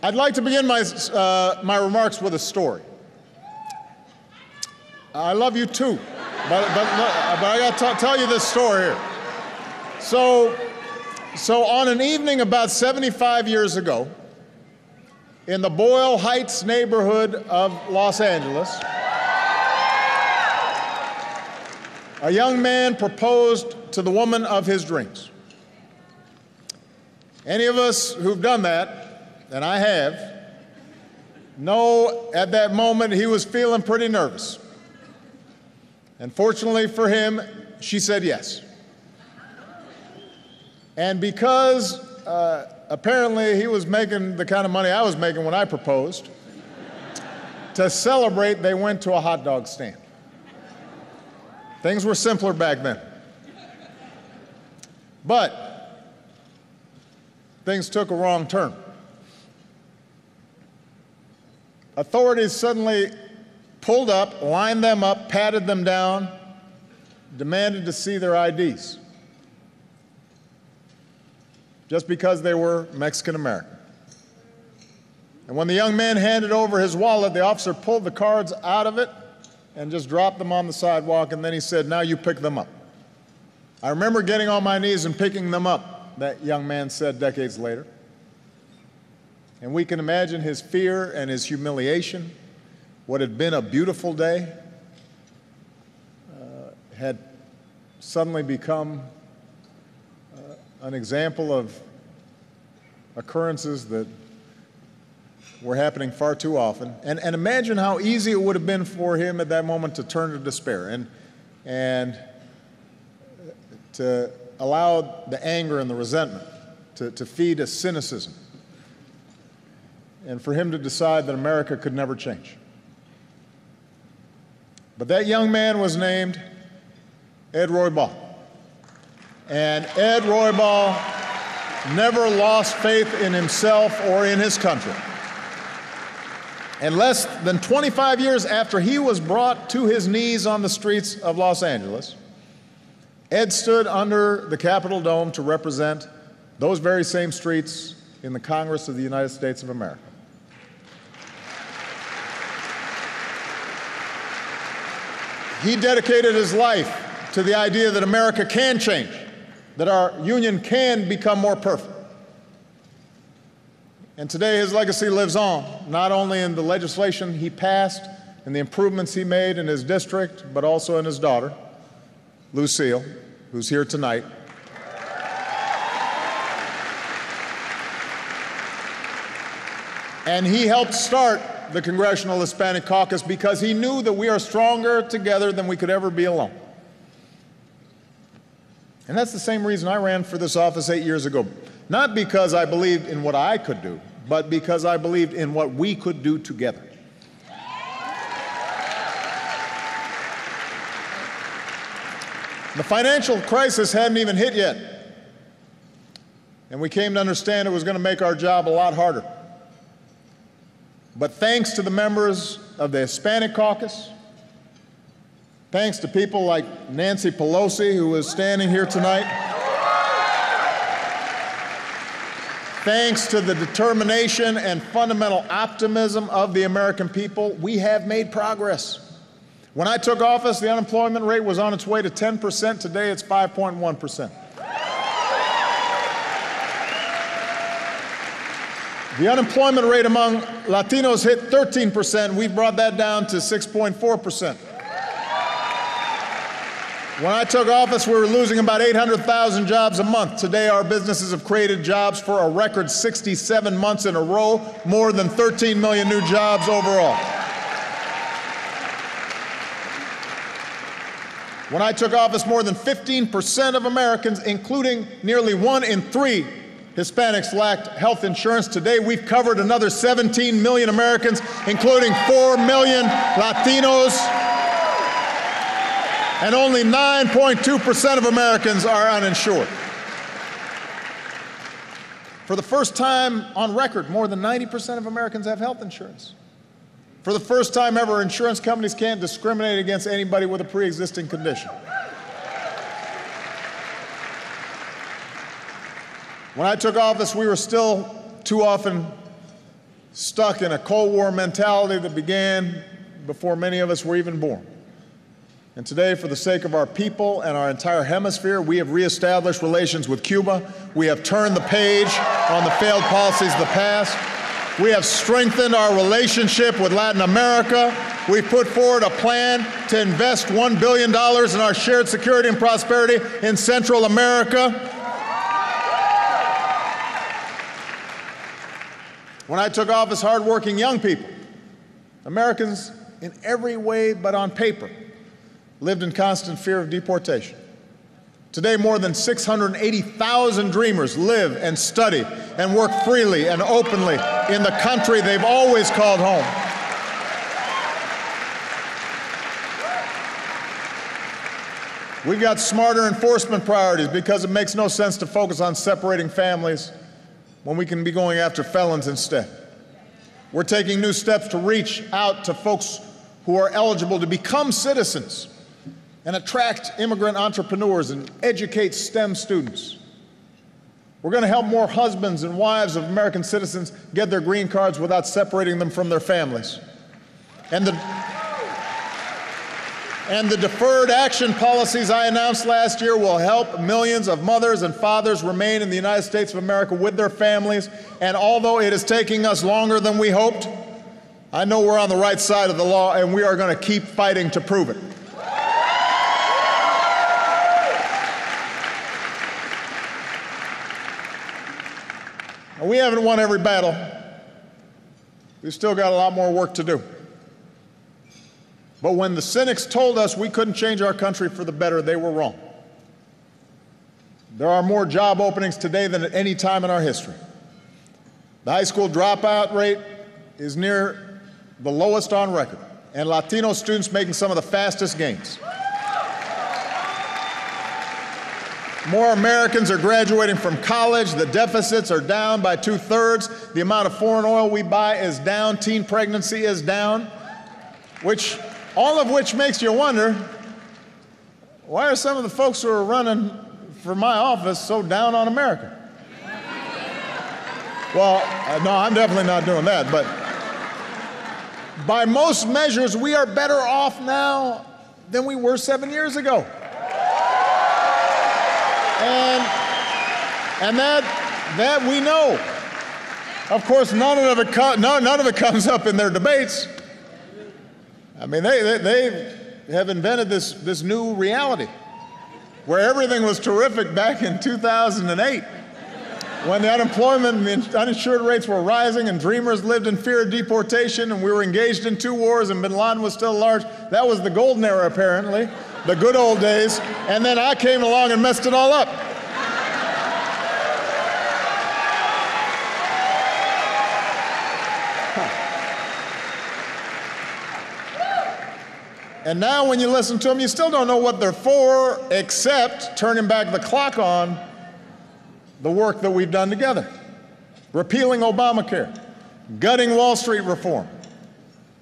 I'd like to begin my remarks with a story. I love you too, but I got to tell you this story here. So on an evening about 75 years ago, in the Boyle Heights neighborhood of Los Angeles, a young man proposed to the woman of his dreams. Any of us who've done that, and I have, know at that moment he was feeling pretty nervous. And fortunately for him, she said yes. And because apparently he was making the kind of money I was making when I proposed, to celebrate, they went to a hot dog stand. Things were simpler back then. But things took a wrong turn. Authorities suddenly pulled up, lined them up, patted them down, demanded to see their IDs, just because they were Mexican American. And when the young man handed over his wallet, the officer pulled the cards out of it and just dropped them on the sidewalk, and then he said, "Now you pick them up." I remember getting on my knees and picking them up, that young man said decades later. And we can imagine his fear and his humiliation. What had been a beautiful day had suddenly become an example of occurrences that were happening far too often. And imagine how easy it would have been for him at that moment to turn to despair and to allow the anger and the resentment to feed a cynicism, and for him to decide that America could never change. But that young man was named Ed Roybal. And Ed Roybal never lost faith in himself or in his country. And less than 25 years after he was brought to his knees on the streets of Los Angeles, Ed stood under the Capitol dome to represent those very same streets in the Congress of the United States of America. He dedicated his life to the idea that America can change, that our union can become more perfect. And today his legacy lives on, not only in the legislation he passed and the improvements he made in his district, but also in his daughter, Lucille, who's here tonight. And he helped start the Congressional Hispanic Caucus because he knew that we are stronger together than we could ever be alone. And that's the same reason I ran for this office 8 years ago. Not because I believed in what I could do, but because I believed in what we could do together. The financial crisis hadn't even hit yet, and we came to understand it was going to make our job a lot harder. But thanks to the members of the Hispanic Caucus, thanks to people like Nancy Pelosi, who is standing here tonight, thanks to the determination and fundamental optimism of the American people, we have made progress. When I took office, the unemployment rate was on its way to 10%. Today, it's 5.1%. The unemployment rate among Latinos hit 13%. We've brought that down to 6.4%. When I took office, we were losing about 800,000 jobs a month. Today, our businesses have created jobs for a record 67 months in a row, more than 13 million new jobs overall. When I took office, more than 15% of Americans, including nearly 1 in 3 Hispanics, lacked health insurance. Today, we've covered another 17 million Americans, including 4 million Latinos, and only 9.2% of Americans are uninsured. For the first time on record, more than 90% of Americans have health insurance. For the first time ever, insurance companies can't discriminate against anybody with a pre-existing condition. When I took office, we were still too often stuck in a Cold War mentality that began before many of us were even born. And today, for the sake of our people and our entire hemisphere, we have reestablished relations with Cuba. We have turned the page on the failed policies of the past. We have strengthened our relationship with Latin America. We've put forward a plan to invest $1 billion in our shared security and prosperity in Central America. When I took office, hardworking young people, Americans in every way but on paper, lived in constant fear of deportation. Today, more than 680,000 dreamers live and study and work freely and openly in the country they've always called home. We've got smarter enforcement priorities because it makes no sense to focus on separating families when we can be going after felons instead. We're taking new steps to reach out to folks who are eligible to become citizens and attract immigrant entrepreneurs and educate STEM students. We're going to help more husbands and wives of American citizens get their green cards without separating them from their families. And the deferred action policies I announced last year will help millions of mothers and fathers remain in the United States of America with their families. And although it is taking us longer than we hoped, I know we're on the right side of the law, and we are going to keep fighting to prove it. We haven't won every battle. We've still got a lot more work to do. But when the cynics told us we couldn't change our country for the better, they were wrong. There are more job openings today than at any time in our history. The high school dropout rate is near the lowest on record, and Latino students making some of the fastest gains. More Americans are graduating from college. The deficits are down by 2/3. The amount of foreign oil we buy is down. Teen pregnancy is down, all of which makes you wonder, why are some of the folks who are running for my office so down on America? Well, no, I'm definitely not doing that, but by most measures, we are better off now than we were 7 years ago. And that we know. Of course, none of it comes up in their debates. I mean, they have invented this new reality where everything was terrific back in 2008 when the unemployment and the uninsured rates were rising and dreamers lived in fear of deportation and we were engaged in 2 wars and bin Laden was still large. That was the golden era, apparently, the good old days. And then I came along and messed it all up. And now when you listen to them, you still don't know what they're for, except turning back the clock on the work that we've done together. Repealing Obamacare, gutting Wall Street reform,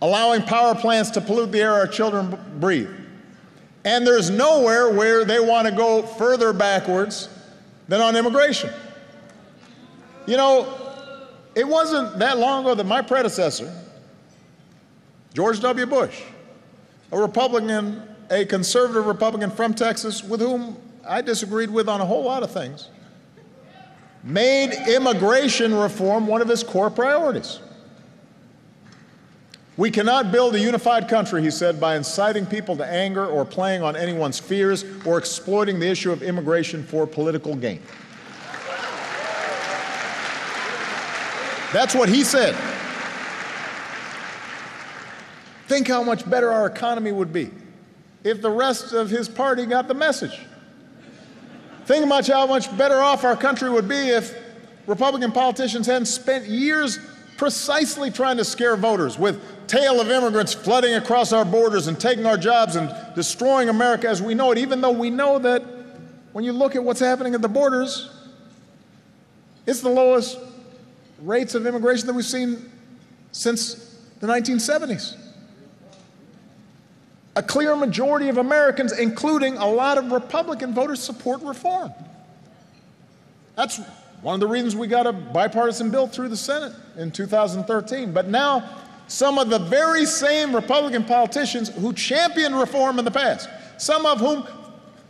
allowing power plants to pollute the air our children breathe. And there's nowhere where they want to go further backwards than on immigration. You know, it wasn't that long ago that my predecessor, George W. Bush, a conservative Republican from Texas with whom I disagreed with on a whole lot of things, made immigration reform one of his core priorities. We cannot build a unified country, he said, by inciting people to anger or playing on anyone's fears or exploiting the issue of immigration for political gain. That's what he said. Think how much better our economy would be if the rest of his party got the message. Think about how much better off our country would be if Republican politicians hadn't spent years precisely trying to scare voters with tale of immigrants flooding across our borders and taking our jobs and destroying America as we know it, even though we know that when you look at what's happening at the borders, it's the lowest rates of immigration that we've seen since the 1970s. A clear majority of Americans, including a lot of Republican voters, support reform. That's one of the reasons we got a bipartisan bill through the Senate in 2013. But now, some of the very same Republican politicians who championed reform in the past, some of whom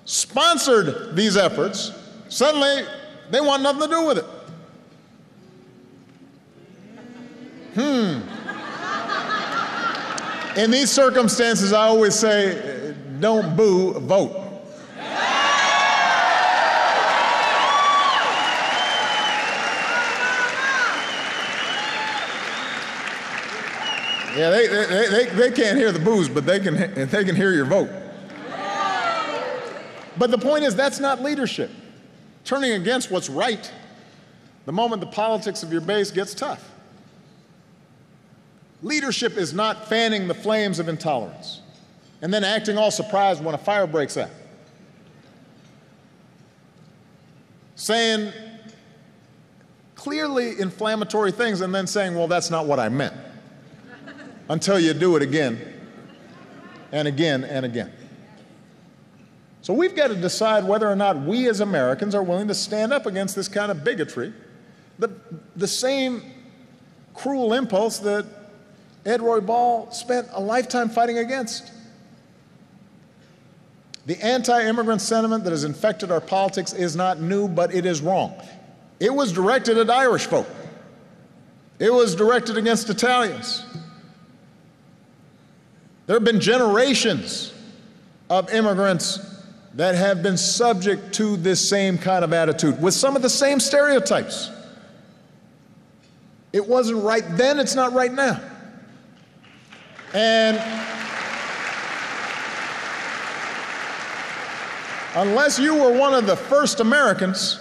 sponsored these efforts, suddenly they want nothing to do with it. In these circumstances, I always say, don't boo, vote. Yeah, they can't hear the boos, but they can hear your vote. But the point is, that's not leadership. Turning against what's right the moment the politics of your base gets tough. Leadership is not fanning the flames of intolerance and then acting all surprised when a fire breaks out. Saying clearly inflammatory things and then saying, well, that's not what I meant, until you do it again and again and again. So we've got to decide whether or not we as Americans are willing to stand up against this kind of bigotry, the same cruel impulse that Ed Roy Ball spent a lifetime fighting against. The anti-immigrant sentiment that has infected our politics is not new, but it is wrong. It was directed at Irish folk. It was directed against Italians. There have been generations of immigrants that have been subject to this same kind of attitude with some of the same stereotypes. It wasn't right then, it's not right now. And unless you were one of the first Americans,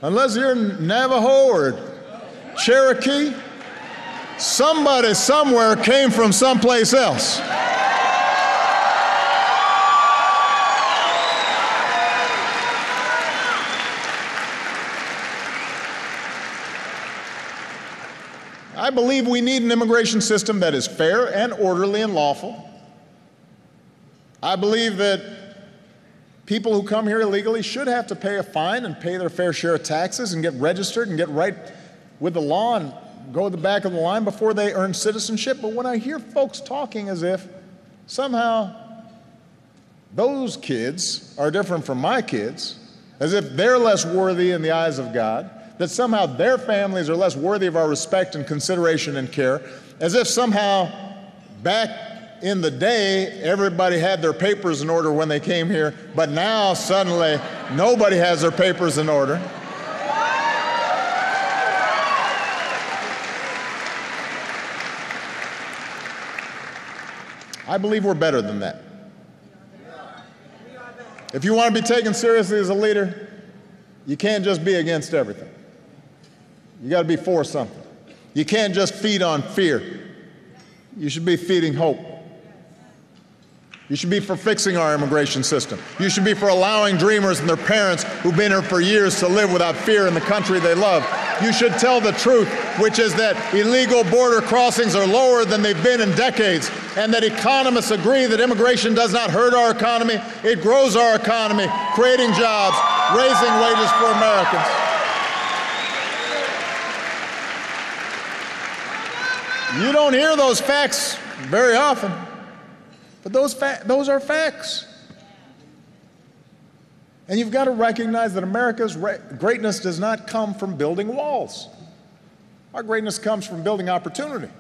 unless you're Navajo or Cherokee, somebody somewhere came from someplace else. I believe we need an immigration system that is fair and orderly and lawful. I believe that people who come here illegally should have to pay a fine and pay their fair share of taxes and get registered and get right with the law and go to the back of the line before they earn citizenship. But when I hear folks talking as if somehow those kids are different from my kids, as if they're less worthy in the eyes of God, that somehow their families are less worthy of our respect and consideration and care, as if somehow back in the day everybody had their papers in order when they came here, but now suddenly nobody has their papers in order. I believe we're better than that. If you want to be taken seriously as a leader, you can't just be against everything. You got to be for something. You can't just feed on fear. You should be feeding hope. You should be for fixing our immigration system. You should be for allowing dreamers and their parents who've been here for years to live without fear in the country they love. You should tell the truth, which is that illegal border crossings are lower than they've been in decades, and that economists agree that immigration does not hurt our economy, it grows our economy, creating jobs, raising wages for Americans. You don't hear those facts very often, but those are facts. And you've got to recognize that America's greatness does not come from building walls. Our greatness comes from building opportunity.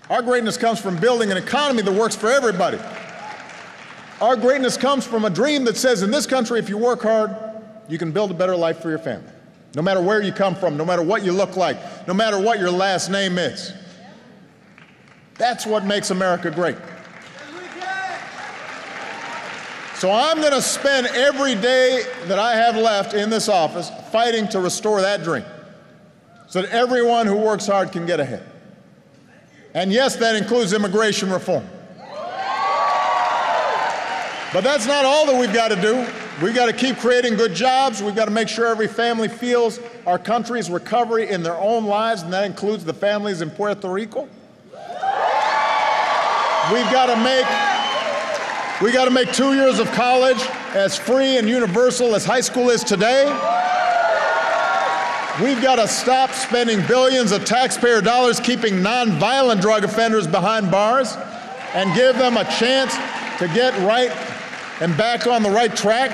Our greatness comes from building an economy that works for everybody. Our greatness comes from a dream that says in this country, if you work hard, you can build a better life for your family. No matter where you come from, no matter what you look like, no matter what your last name is. That's what makes America great. So I'm going to spend every day that I have left in this office fighting to restore that dream so that everyone who works hard can get ahead. And yes, that includes immigration reform. But that's not all that we've got to do. We've got to keep creating good jobs. We've got to make sure every family feels our country's recovery in their own lives, and that includes the families in Puerto Rico. We've got to make 2 years of college as free and universal as high school is today. We've got to stop spending billions of taxpayer dollars keeping nonviolent drug offenders behind bars and give them a chance to get right and back on the right track.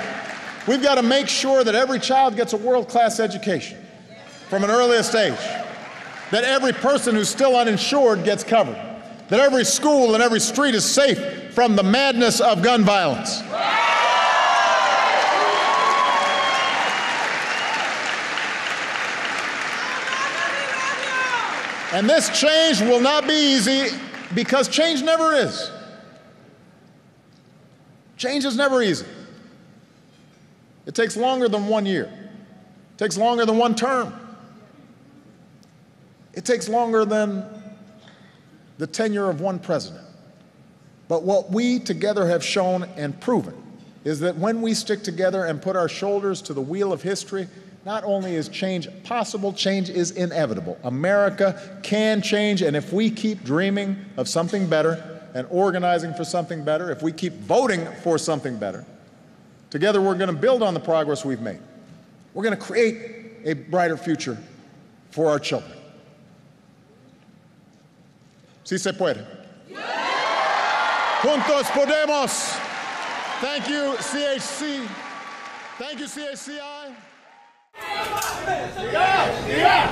We've got to make sure that every child gets a world-class education from an earliest age, that every person who's still uninsured gets covered, that every school and every street is safe from the madness of gun violence. And this change will not be easy because change never is. Change is never easy. It takes longer than 1 year. It takes longer than one term. It takes longer than the tenure of one president. But what we together have shown and proven is that when we stick together and put our shoulders to the wheel of history, not only is change possible, change is inevitable. America can change, and if we keep dreaming of something better and organizing for something better, if we keep voting for something better, together we're going to build on the progress we've made. We're going to create a brighter future for our children. Si se puede. Juntos podemos. Thank you, CHC. Thank you, CHCI. Yeah.